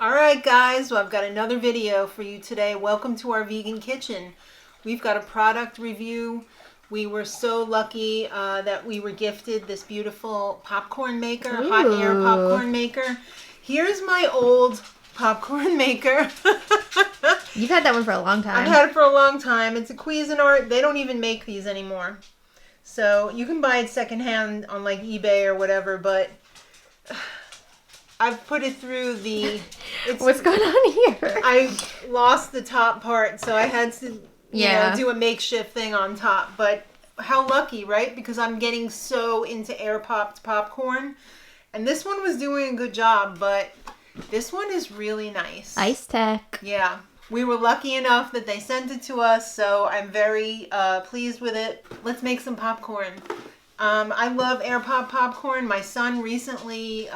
Alright guys, well, I've got another video for you today. Welcome to our vegan kitchen. We've got a product review. We were so lucky that we were gifted this beautiful popcorn maker, hot air popcorn maker. Here's my old popcorn maker. You've had that one for a long time. I've had it for a long time. It's a Cuisinart. They don't even make these anymore. So you can buy it secondhand on like eBay or whatever, but I've put it through the... What's going on here? I lost the top part, so I had to do a makeshift thing on top. But how lucky, right? Because I'm getting so into air-popped popcorn. And this one was doing a good job, but this one is really nice. IceTek. Yeah. We were lucky enough that they sent it to us, so I'm very pleased with it. Let's make some popcorn. I love air-pop popcorn. My son recently,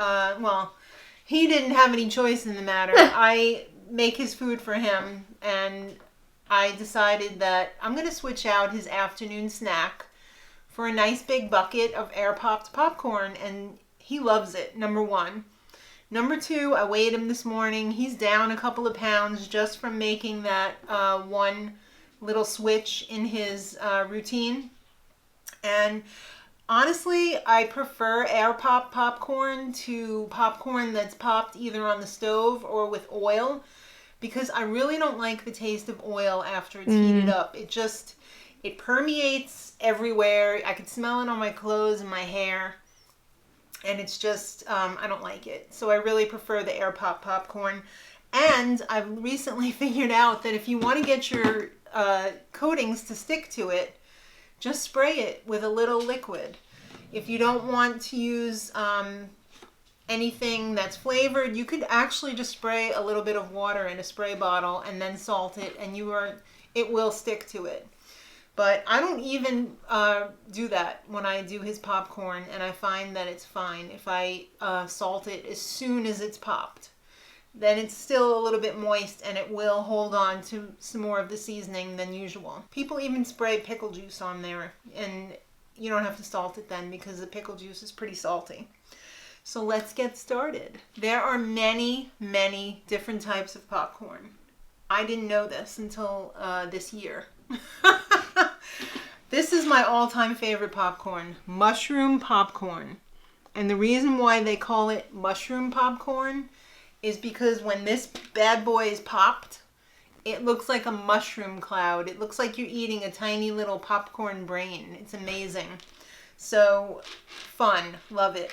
he didn't have any choice in the matter. I make his food for him, and I decided that I'm going to switch out his afternoon snack for a nice big bucket of air-popped popcorn, and he loves it, number one. Number two, I weighed him this morning. He's down a couple of pounds just from making that one little switch in his routine. And honestly, I prefer air pop popcorn to popcorn that's popped either on the stove or with oil, because I really don't like the taste of oil after it's heated up. It permeates everywhere. I could smell it on my clothes and my hair, and it's just, I don't like it. So I really prefer the air pop popcorn. And I've recently figured out that if you want to get your coatings to stick to it, just spray it with a little liquid. If you don't want to use anything that's flavored, you could actually just spray a little bit of water in a spray bottle and then salt it, and it will stick to it. But I don't even do that when I do his popcorn, and I find that it's fine if I salt it as soon as it's popped. Then it's still a little bit moist, and it will hold on to some more of the seasoning than usual. People even spray pickle juice on there, and you don't have to salt it then because the pickle juice is pretty salty. So let's get started. There are many, many different types of popcorn. I didn't know this until this year. This is my all-time favorite popcorn, mushroom popcorn. And the reason why they call it mushroom popcorn is because when this bad boy is popped, it looks like a mushroom cloud. It looks like you're eating a tiny little popcorn brain. It's amazing. So fun. Love it.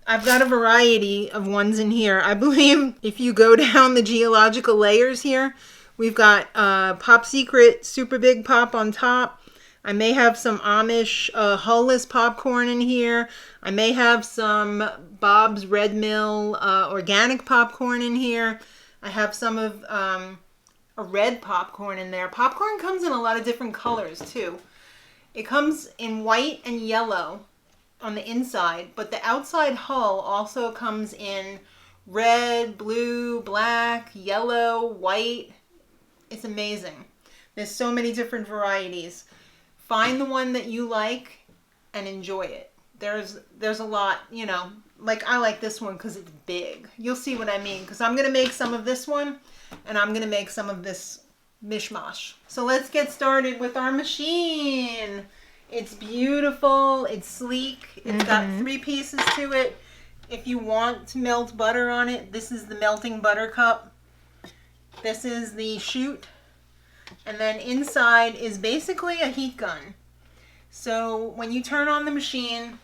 I've got a variety of ones in here. I believe if you go down the geological layers here, we've got Pop Secret Super Big Pop on top. I may have some Amish hull-less popcorn in here. I may have some Bob's Red Mill organic popcorn in here. I have some of a red popcorn in there. Popcorn comes in a lot of different colors too. It comes in white and yellow on the inside, but the outside hull also comes in red, blue, black, yellow, white. It's amazing. There's so many different varieties. Find the one that you like and enjoy it. There's a lot, like I like this one because it's big. You'll see what I mean, because I'm going to make some of this one and I'm going to make some of this mishmash. So let's get started with our machine. It's beautiful. It's sleek. It's got 3 pieces to it. If you want to melt butter on it, this is the melting butter cup. This is the chute. And then inside is basically a heat gun. So when you turn on the machine,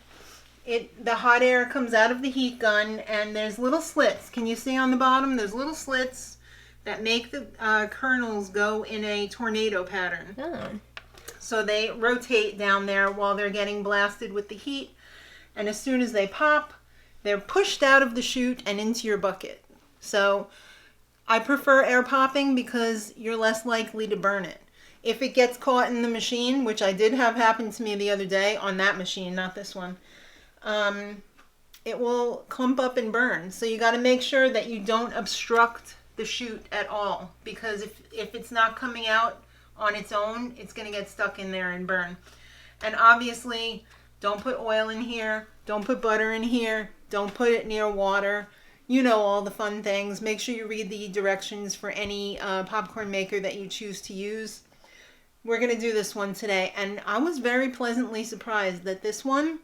the hot air comes out of the heat gun, and there's little slits. Can you see on the bottom? There's little slits that make the kernels go in a tornado pattern. Oh. So they rotate down there while they're getting blasted with the heat. And as soon as they pop, they're pushed out of the chute and into your bucket. So I prefer air popping because you're less likely to burn it. If it gets caught in the machine, which I did have happen to me the other day on that machine, not this one, it will clump up and burn. So you got to make sure that you don't obstruct the chute at all, because if it's not coming out on its own, it's going to get stuck in there and burn. And obviously, don't put oil in here. Don't put butter in here. Don't put it near water. You know all the fun things. Make sure you read the directions for any popcorn maker that you choose to use. We're going to do this one today, and I was very pleasantly surprised that this one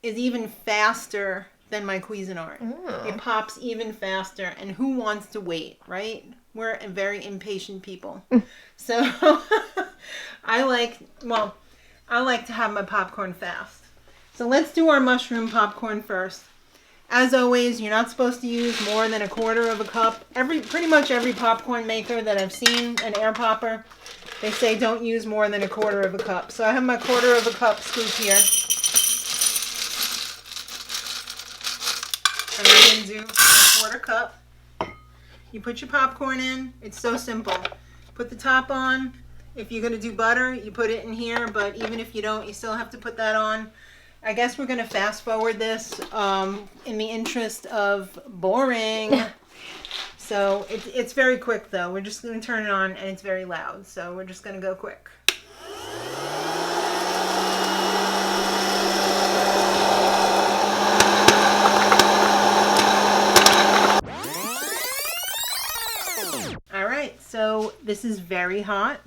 is even faster than my Cuisinart. It pops even faster, and who wants to wait, right? We're very impatient people. So I like to have my popcorn fast. So let's do our mushroom popcorn first. As always, you're not supposed to use more than 1/4 of a cup. Pretty much every popcorn maker that I've seen, an air popper, they say don't use more than 1/4 of a cup. So I have my 1/4 of a cup scoop here. And I'm going to do 1/4 cup. You put your popcorn in. It's so simple. Put the top on. If you're going to do butter, you put it in here. But even if you don't, you still have to put that on. I guess we're going to fast forward this in the interest of boring. So it's very quick, though. We're just going to turn it on, and it's very loud. So we're just going to go quick. All right, so this is very hot.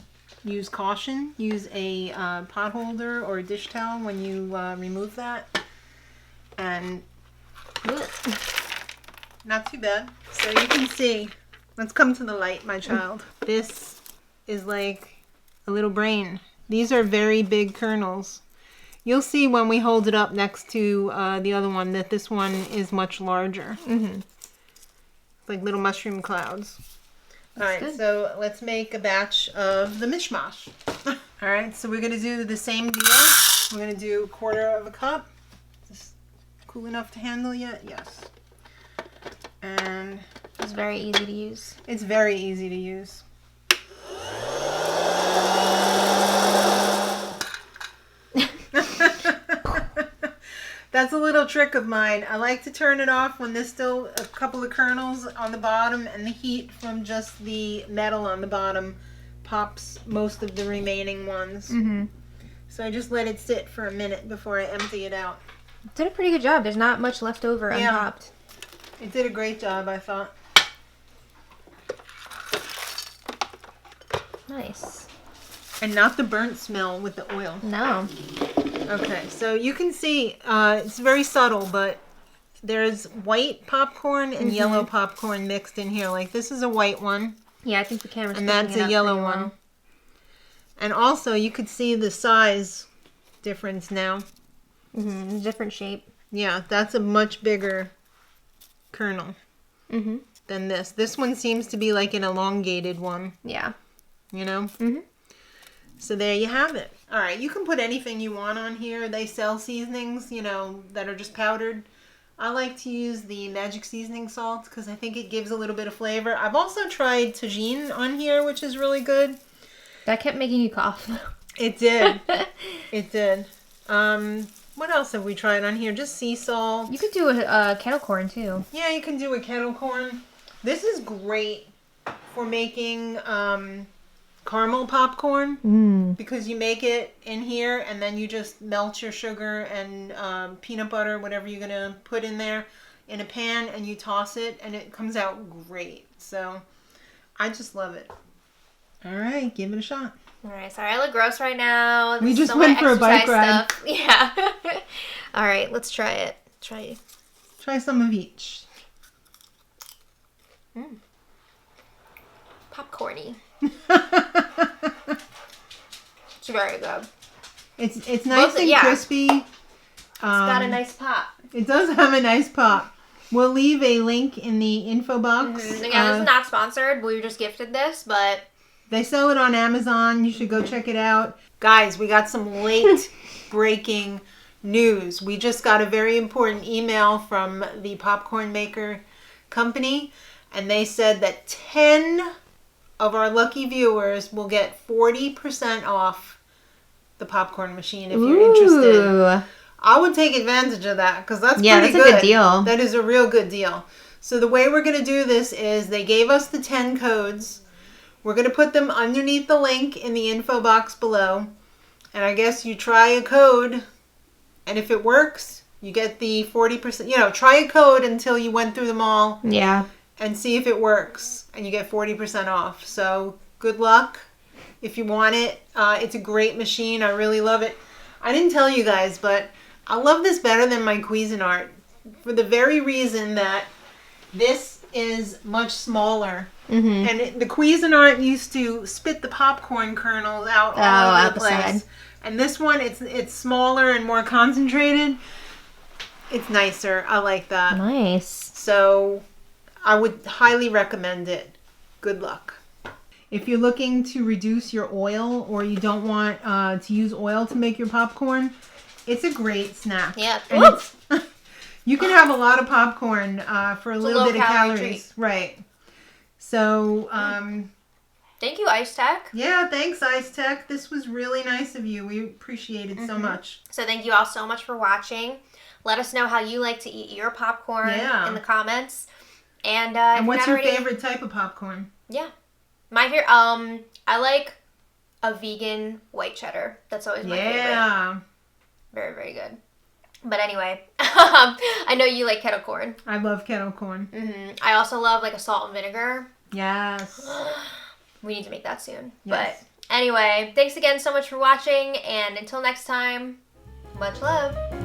Use caution. Use a pot holder or a dish towel when you remove that. And not too bad. So you can see. Let's come to the light, my child. This is like a little brain. These are very big kernels. You'll see when we hold it up next to the other one that this one is much larger. It's like little mushroom clouds. All right, so let's make a batch of the mishmash. All right, so we're going to do the same deal. We're going to do 1/4 of a cup. Is this cool enough to handle yet? Yes. And It's very easy to use. it's very easy to use. That's a little trick of mine. I like to turn it off when there's still a couple of kernels on the bottom, and the heat from just the metal on the bottom pops most of the remaining ones. So I just let it sit for a minute before I empty it out. Did a pretty good job. There's not much left over unpopped. It did a great job, I thought. Nice. And not the burnt smell with the oil. No. Okay, so you can see it's very subtle, but there's white popcorn and yellow popcorn mixed in here. Like this is a white one. Yeah, I think the camera's And picking that's it a up yellow pretty one. well. And also you could see the size difference now. Different shape. Yeah, that's a much bigger kernel than this. This one seems to be like an elongated one, Yeah. you know? So there you have it. All right, you can put anything you want on here. They sell seasonings, you know, that are just powdered. I like to use the magic seasoning salt because I think it gives a little bit of flavor. I've also tried tagine on here, which is really good. That kept making you cough. It did. It did. What else have we tried on here? Just sea salt. You could do a kettle corn too. Yeah, you can do a kettle corn. This is great for making caramel popcorn because you make it in here and then you just melt your sugar and peanut butter, whatever you're going to put in there, in a pan and you toss it and it comes out great. So I just love it. All right, give it a shot. All right, sorry I look gross right now. We This just is all my went for a bike exercise ride. stuff. Yeah. All right, let's try it. Try some of each. Popcorny. It's very good. It's nice and crispy. It's got a nice pop. It does have a nice pop. We'll leave a link in the info box. Again, this is not sponsored. We were just gifted this, but They sell it on Amazon. You should go check it out. Guys, we got some late breaking news. We just got a very important email from the popcorn maker company, and they said that 10 of our lucky viewers will get 40% off the popcorn machine if you're interested. I would take advantage of that because that's pretty good. That's a good deal. That is a real good deal. So the way we're going to do this is they gave us the 10 codes. We're going to put them underneath the link in the info box below. And I guess you try a code, and if it works, You get the 40%, try a code until you went through them all Yeah. and see if it works. And you get 40% off. So good luck if you want it. It's a great machine. I really love it. I didn't tell you guys, but I love this better than my Cuisinart for the very reason that this is much smaller. Mm-hmm. And the Cuisinart used to spit the popcorn kernels out all over the place. Side. And this one, it's smaller and more concentrated. It's nicer. I like that. Nice. So I would highly recommend it. Good luck. If you're looking to reduce your oil or you don't want to use oil to make your popcorn, it's a great snack. Yeah. And you can have a lot of popcorn for a little bit of calories. Treat. Right. So, thank you, IceTek. yeah, thanks, IceTek. This was really nice of you. We appreciate it so much. So thank you all so much for watching. Let us know how you like to eat your popcorn in the comments. And what's your favorite type of popcorn? Yeah. My favorite, I like a vegan white cheddar. That's always my favorite. Yeah. Very, very good. But anyway, I know you like kettle corn. I love kettle corn. Mm-hmm. I also love like a salt and vinegar. Yes. We need to make that soon. Yes. But anyway, thanks again so much for watching. And until next time, much love.